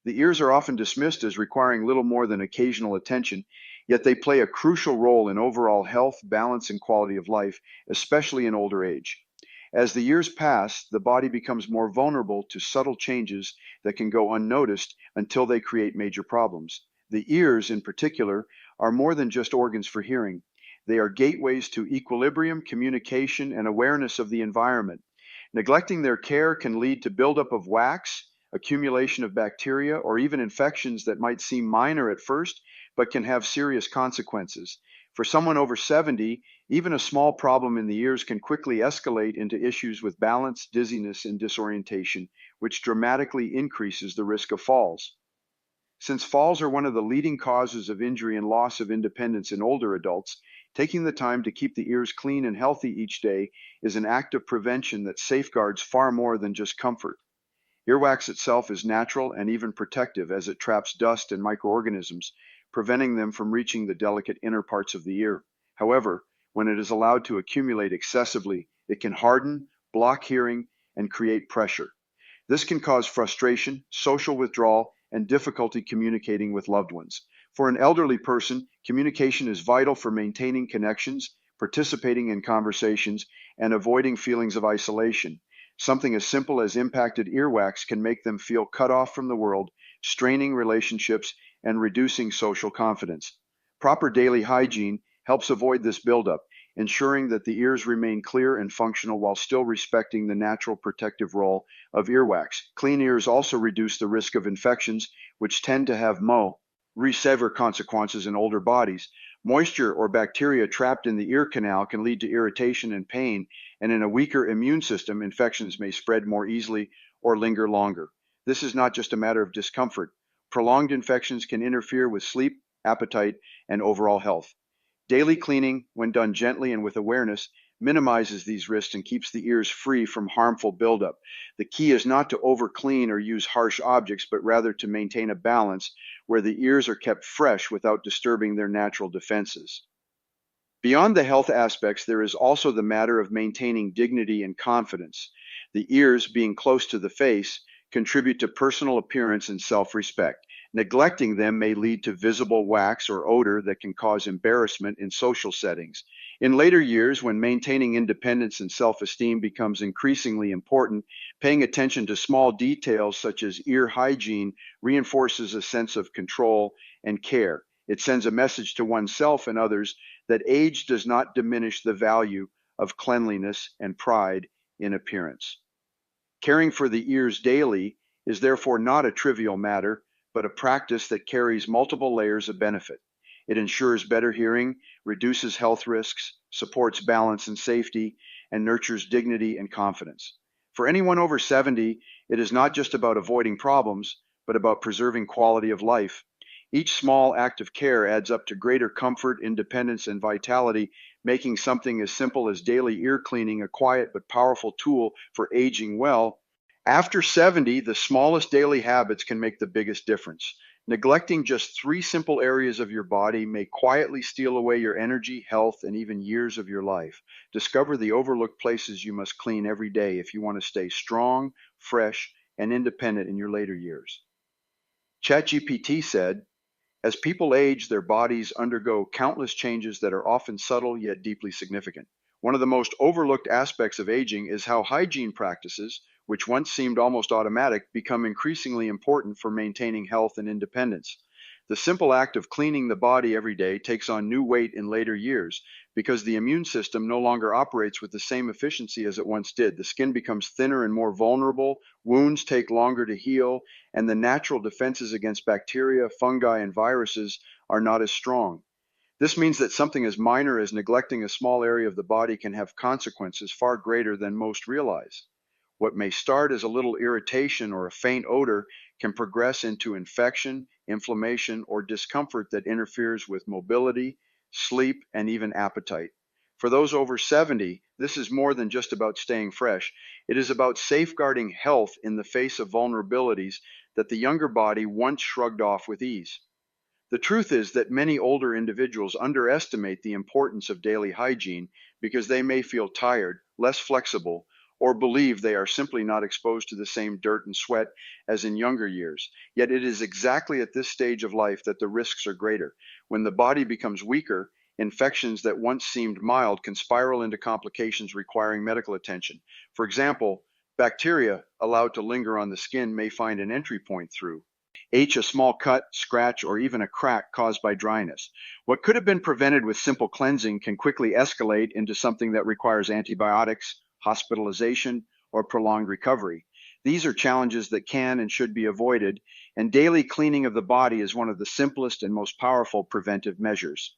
The ears are often dismissed as requiring little more than occasional attention, yet they play a crucial role in overall health, balance, and quality of life, especially in older age. As the years pass, the body becomes more vulnerable to subtle changes that can go unnoticed until they create major problems. The ears, in particular, are more than just organs for hearing. They are gateways to equilibrium, communication, and awareness of the environment. Neglecting their care can lead to buildup of wax, accumulation of bacteria, or even infections that might seem minor at first, but can have serious consequences. For someone over 70, even a small problem in the ears can quickly escalate into issues with balance, dizziness, and disorientation, which dramatically increases the risk of falls. Since falls are one of the leading causes of injury and loss of independence in older adults, taking the time to keep the ears clean and healthy each day is an act of prevention that safeguards far more than just comfort. Earwax itself is natural and even protective as it traps dust and microorganisms, preventing them from reaching the delicate inner parts of the ear. However, when it is allowed to accumulate excessively, it can harden, block hearing, and create pressure. This can cause frustration, social withdrawal, and difficulty communicating with loved ones. For an elderly person, communication is vital for maintaining connections, participating in conversations, and avoiding feelings of isolation. Something as simple as impacted earwax can make them feel cut off from the world, straining relationships, and reducing social confidence. Proper daily hygiene helps avoid this buildup, ensuring that the ears remain clear and functional while still respecting the natural protective role of earwax. Clean ears also reduce the risk of infections, which tend to have severe consequences in older bodies. Moisture or bacteria trapped in the ear canal can lead to irritation and pain, and in a weaker immune system, infections may spread more easily or linger longer. This is not just a matter of discomfort. Prolonged infections can interfere with sleep, appetite, and overall health. Daily cleaning, when done gently and with awareness, minimizes these risks and keeps the ears free from harmful buildup. The key is not to overclean or use harsh objects, but rather to maintain a balance where the ears are kept fresh without disturbing their natural defenses. Beyond the health aspects, there is also the matter of maintaining dignity and confidence. The ears, being close to the face, contribute to personal appearance and self-respect. Neglecting them may lead to visible wax or odor that can cause embarrassment in social settings. In later years, when maintaining independence and self-esteem becomes increasingly important, paying attention to small details such as ear hygiene reinforces a sense of control and care. It sends a message to oneself and others that age does not diminish the value of cleanliness and pride in appearance. Caring for the ears daily is therefore not a trivial matter, but a practice that carries multiple layers of benefit. It ensures better hearing, reduces health risks, supports balance and safety, and nurtures dignity and confidence. For anyone over 70, it is not just about avoiding problems, but about preserving quality of life. Each small act of care adds up to greater comfort, independence, and vitality, making something as simple as daily ear cleaning a quiet but powerful tool for aging well. After 70, the smallest daily habits can make the biggest difference. Neglecting just 3 simple areas of your body may quietly steal away your energy, health, and even years of your life. Discover the overlooked places you must clean every day if you want to stay strong, fresh, and independent in your later years. ChatGPT said, as people age, their bodies undergo countless changes that are often subtle yet deeply significant. One of the most overlooked aspects of aging is how hygiene practices, which once seemed almost automatic, become increasingly important for maintaining health and independence. The simple act of cleaning the body every day takes on new weight in later years because the immune system no longer operates with the same efficiency as it once did. The skin becomes thinner and more vulnerable, wounds take longer to heal, and the natural defenses against bacteria, fungi, and viruses are not as strong. This means that something as minor as neglecting a small area of the body can have consequences far greater than most realize. What may start as a little irritation or a faint odor can progress into infection, inflammation, or discomfort that interferes with mobility, sleep, and even appetite. For those over 70, this is more than just about staying fresh. It is about safeguarding health in the face of vulnerabilities that the younger body once shrugged off with ease. The truth is that many older individuals underestimate the importance of daily hygiene because they may feel tired, less flexible, or believe they are simply not exposed to the same dirt and sweat as in younger years. Yet it is exactly at this stage of life that the risks are greater. When the body becomes weaker, infections that once seemed mild can spiral into complications requiring medical attention. For example, bacteria allowed to linger on the skin may find an entry point through a small cut, scratch, or even a crack caused by dryness. What could have been prevented with simple cleansing can quickly escalate into something that requires antibiotics, hospitalization, or prolonged recovery. These are challenges that can and should be avoided, and daily cleaning of the body is one of the simplest and most powerful preventive measures.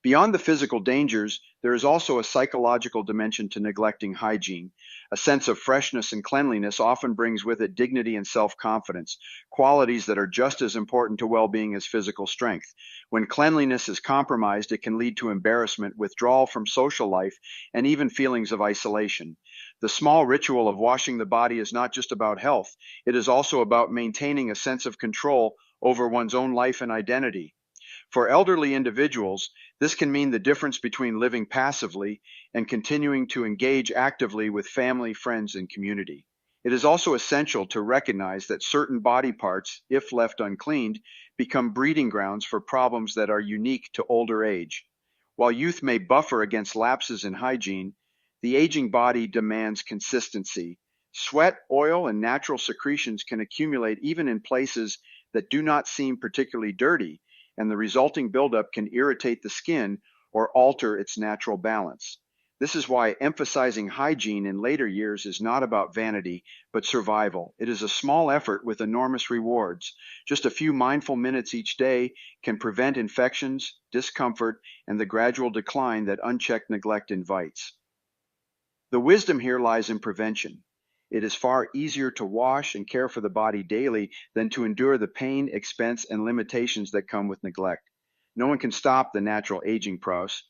Beyond the physical dangers, there is also a psychological dimension to neglecting hygiene. A sense of freshness and cleanliness often brings with it dignity and self-confidence, qualities that are just as important to well-being as physical strength. When cleanliness is compromised, it can lead to embarrassment, withdrawal from social life, and even feelings of isolation. The small ritual of washing the body is not just about health, it is also about maintaining a sense of control over one's own life and identity. For elderly individuals, this can mean the difference between living passively and continuing to engage actively with family, friends, and community. It is also essential to recognize that certain body parts, if left uncleaned, become breeding grounds for problems that are unique to older age. While youth may buffer against lapses in hygiene, the aging body demands consistency. Sweat, oil, and natural secretions can accumulate even in places that do not seem particularly dirty, and the resulting buildup can irritate the skin or alter its natural balance. This is why emphasizing hygiene in later years is not about vanity, but survival. It is a small effort with enormous rewards. Just a few mindful minutes each day can prevent infections, discomfort, and the gradual decline that unchecked neglect invites. The wisdom here lies in prevention. It is far easier to wash and care for the body daily than to endure the pain, expense, and limitations that come with neglect. No one can stop the natural aging process,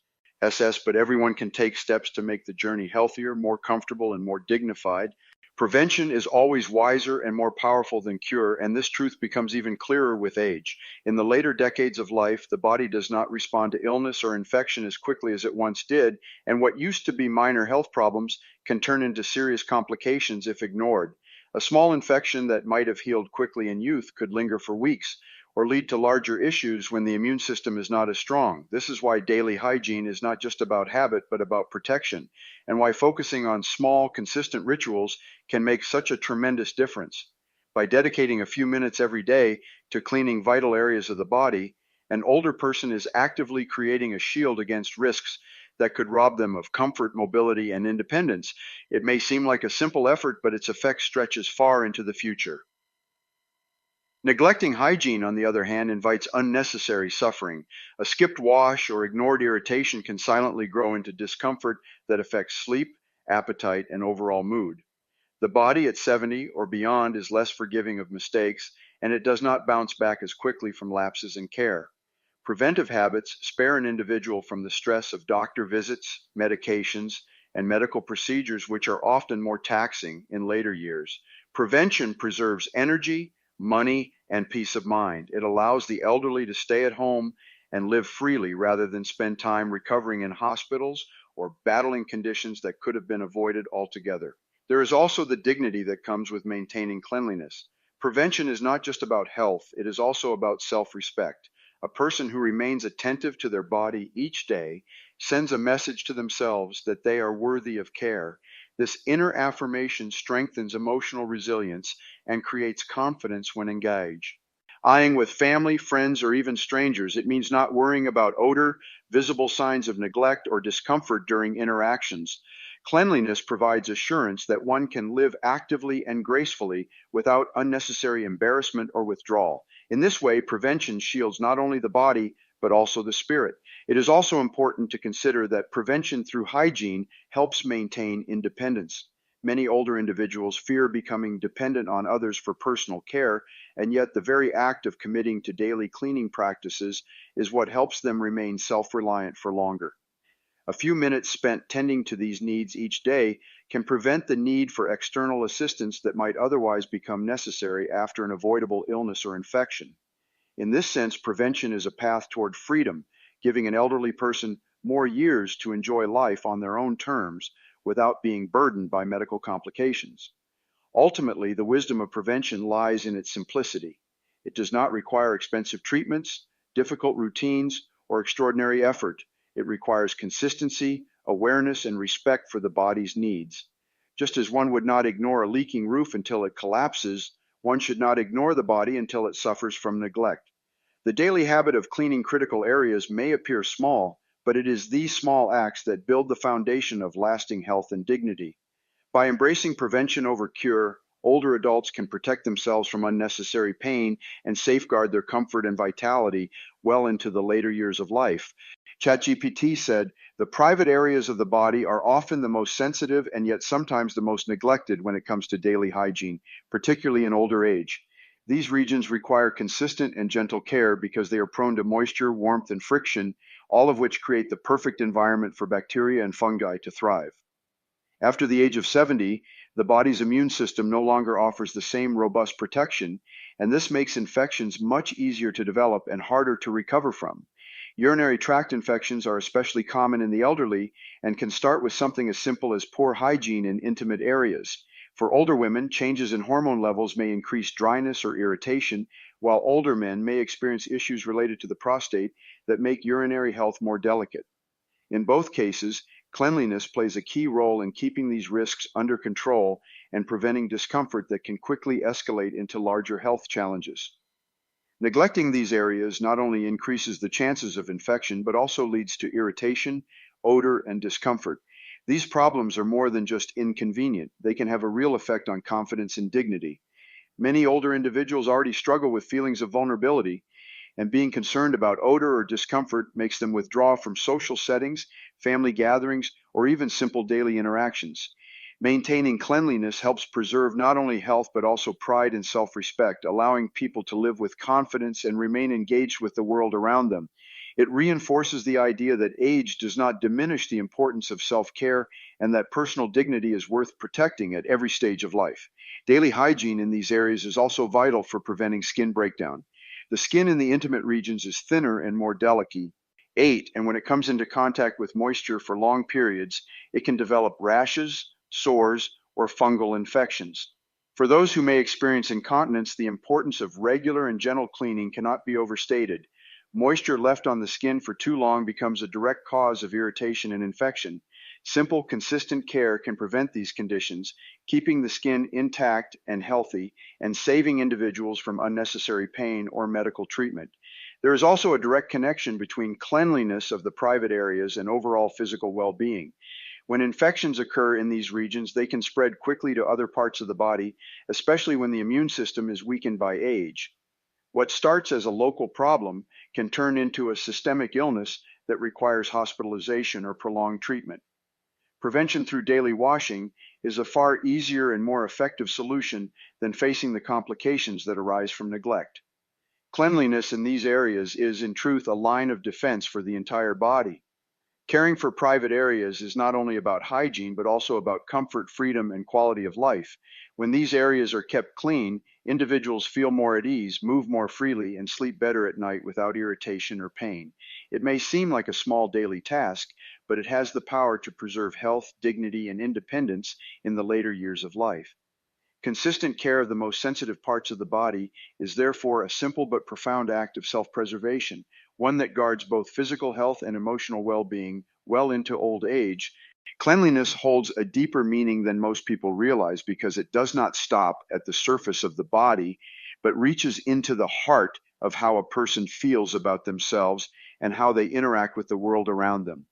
but everyone can take steps to make the journey healthier, more comfortable, and more dignified. Prevention is always wiser and more powerful than cure, and this truth becomes even clearer with age. In the later decades of life, the body does not respond to illness or infection as quickly as it once did, and what used to be minor health problems can turn into serious complications if ignored. A small infection that might have healed quickly in youth could linger for weeks, or lead to larger issues when the immune system is not as strong. This is why daily hygiene is not just about habit, but about protection, and why focusing on small, consistent rituals can make such a tremendous difference. By dedicating a few minutes every day to cleaning vital areas of the body, an older person is actively creating a shield against risks that could rob them of comfort, mobility, and independence. It may seem like a simple effort, but its effect stretches far into the future. Neglecting hygiene, on the other hand, invites unnecessary suffering. A skipped wash or ignored irritation can silently grow into discomfort that affects sleep, appetite, and overall mood. The body at 70 or beyond is less forgiving of mistakes, and it does not bounce back as quickly from lapses in care. Preventive habits spare an individual from the stress of doctor visits, medications, and medical procedures, which are often more taxing in later years. Prevention preserves energy, money, and peace of mind. It allows the elderly to stay at home and live freely rather than spend time recovering in hospitals or battling conditions that could have been avoided altogether. There is also the dignity that comes with maintaining cleanliness. Prevention is not just about health, it is also about self-respect. A person who remains attentive to their body each day sends a message to themselves that they are worthy of care. This inner affirmation strengthens emotional resilience and creates confidence when engaged. Eyeing with family, friends, or even strangers, it means not worrying about odor, visible signs of neglect, or discomfort during interactions. Cleanliness provides assurance that one can live actively and gracefully without unnecessary embarrassment or withdrawal. In this way, prevention shields not only the body, but also the spirit. It is also important to consider that prevention through hygiene helps maintain independence. Many older individuals fear becoming dependent on others for personal care, and yet the very act of committing to daily cleaning practices is what helps them remain self-reliant for longer. A few minutes spent tending to these needs each day can prevent the need for external assistance that might otherwise become necessary after an avoidable illness or infection. In this sense, prevention is a path toward freedom, giving an elderly person more years to enjoy life on their own terms without being burdened by medical complications. Ultimately, the wisdom of prevention lies in its simplicity. It does not require expensive treatments, difficult routines, or extraordinary effort. It requires consistency, awareness, and respect for the body's needs. Just as one would not ignore a leaking roof until it collapses, one should not ignore the body until it suffers from neglect. The daily habit of cleaning critical areas may appear small, but it is these small acts that build the foundation of lasting health and dignity. By embracing prevention over cure, older adults can protect themselves from unnecessary pain and safeguard their comfort and vitality well into the later years of life. ChatGPT said, "The private areas of the body are often the most sensitive and yet sometimes the most neglected when it comes to daily hygiene, particularly in older age. These regions require consistent and gentle care because they are prone to moisture, warmth, and friction, all of which create the perfect environment for bacteria and fungi to thrive." After the age of 70, the body's immune system no longer offers the same robust protection, and this makes infections much easier to develop and harder to recover from. Urinary tract infections are especially common in the elderly and can start with something as simple as poor hygiene in intimate areas. For older women, changes in hormone levels may increase dryness or irritation, while older men may experience issues related to the prostate that make urinary health more delicate. In both cases, cleanliness plays a key role in keeping these risks under control and preventing discomfort that can quickly escalate into larger health challenges. Neglecting these areas not only increases the chances of infection, but also leads to irritation, odor, and discomfort. These problems are more than just inconvenient. They can have a real effect on confidence and dignity. Many older individuals already struggle with feelings of vulnerability, and being concerned about odor or discomfort makes them withdraw from social settings, family gatherings, or even simple daily interactions. Maintaining cleanliness helps preserve not only health but also pride and self-respect, allowing people to live with confidence and remain engaged with the world around them. It reinforces the idea that age does not diminish the importance of self-care and that personal dignity is worth protecting at every stage of life. Daily hygiene in these areas is also vital for preventing skin breakdown. The skin in the intimate regions is thinner and more delicate, and when it comes into contact with moisture for long periods, it can develop rashes, sores, or fungal infections. For those who may experience incontinence, the importance of regular and gentle cleaning cannot be overstated. Moisture left on the skin for too long becomes a direct cause of irritation and infection. Simple, consistent care can prevent these conditions, keeping the skin intact and healthy, and saving individuals from unnecessary pain or medical treatment. There is also a direct connection between cleanliness of the private areas and overall physical well-being. When infections occur in these regions, they can spread quickly to other parts of the body, especially when the immune system is weakened by age. What starts as a local problem can turn into a systemic illness that requires hospitalization or prolonged treatment. Prevention through daily washing is a far easier and more effective solution than facing the complications that arise from neglect. Cleanliness in these areas is, in truth, a line of defense for the entire body. Caring for private areas is not only about hygiene, but also about comfort, freedom, and quality of life. When these areas are kept clean, individuals feel more at ease, move more freely, and sleep better at night without irritation or pain. It may seem like a small daily task, but it has the power to preserve health, dignity, and independence in the later years of life. Consistent care of the most sensitive parts of the body is therefore a simple but profound act of self-preservation, one that guards both physical health and emotional well-being well into old age. Cleanliness holds a deeper meaning than most people realize because it does not stop at the surface of the body, but reaches into the heart of how a person feels about themselves and how they interact with the world around them.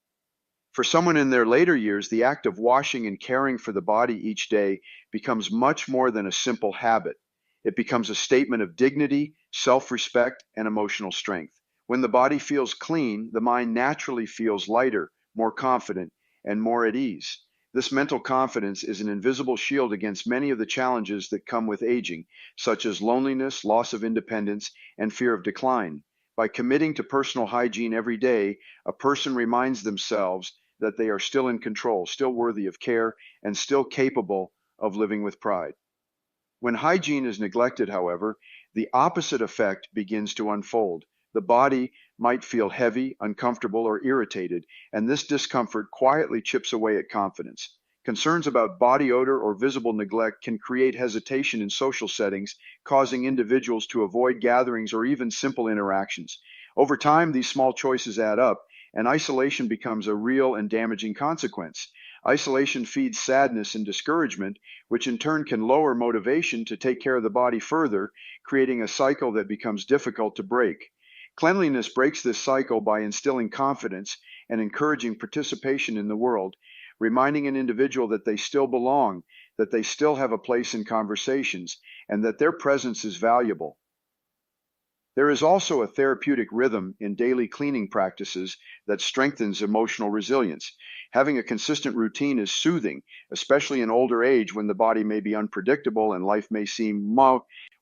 For someone in their later years, the act of washing and caring for the body each day becomes much more than a simple habit. It becomes a statement of dignity, self-respect, and emotional strength. When the body feels clean, the mind naturally feels lighter, more confident, and more at ease. This mental confidence is an invisible shield against many of the challenges that come with aging, such as loneliness, loss of independence, and fear of decline. By committing to personal hygiene every day, a person reminds themselves that they are still in control, still worthy of care, and still capable of living with pride. When hygiene is neglected, however, the opposite effect begins to unfold. The body might feel heavy, uncomfortable, or irritated, and this discomfort quietly chips away at confidence. Concerns about body odor or visible neglect can create hesitation in social settings, causing individuals to avoid gatherings or even simple interactions. Over time, these small choices add up, and isolation becomes a real and damaging consequence. Isolation feeds sadness and discouragement, which in turn can lower motivation to take care of the body further, creating a cycle that becomes difficult to break. Cleanliness breaks this cycle by instilling confidence and encouraging participation in the world, reminding an individual that they still belong, that they still have a place in conversations, and that their presence is valuable. There is also a therapeutic rhythm in daily cleaning practices that strengthens emotional resilience. Having a consistent routine is soothing, especially in older age when the body may be unpredictable and life may seem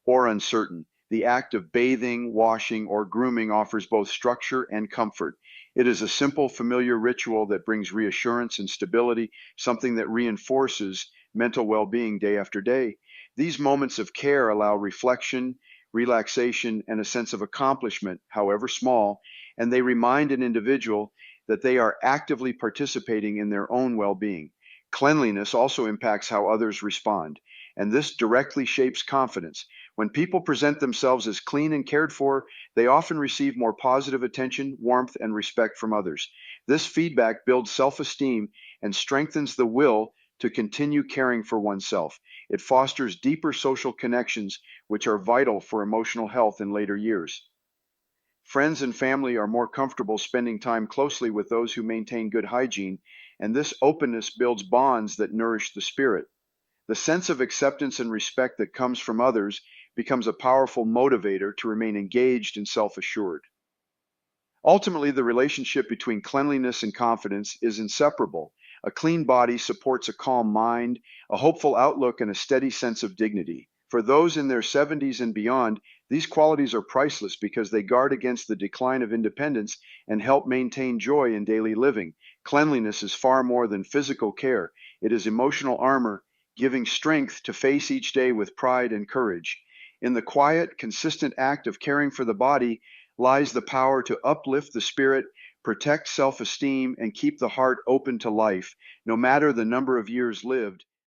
or uncertain. The act of bathing, washing, or grooming offers both structure and comfort. It is a simple, familiar ritual that brings reassurance and stability, something that reinforces mental well-being day after day. These moments of care allow reflection, relaxation, and a sense of accomplishment, however small, and they remind an individual that they are actively participating in their own well-being. Cleanliness also impacts how others respond, and this directly shapes confidence. When people present themselves as clean and cared for, they often receive more positive attention, warmth, and respect from others. This feedback builds self-esteem and strengthens the will to continue caring for oneself. It fosters deeper social connections, which are vital for emotional health in later years. Friends and family are more comfortable spending time closely with those who maintain good hygiene, and this openness builds bonds that nourish the spirit. The sense of acceptance and respect that comes from others becomes a powerful motivator to remain engaged and self-assured. Ultimately, the relationship between cleanliness and confidence is inseparable. A clean body supports a calm mind, a hopeful outlook, and a steady sense of dignity. For those in their 70s and beyond, these qualities are priceless because they guard against the decline of independence and help maintain joy in daily living. Cleanliness is far more than physical care. It is emotional armor, giving strength to face each day with pride and courage. In the quiet, consistent act of caring for the body lies the power to uplift the spirit, protect self-esteem, and keep the heart open to life, no matter the number of years lived.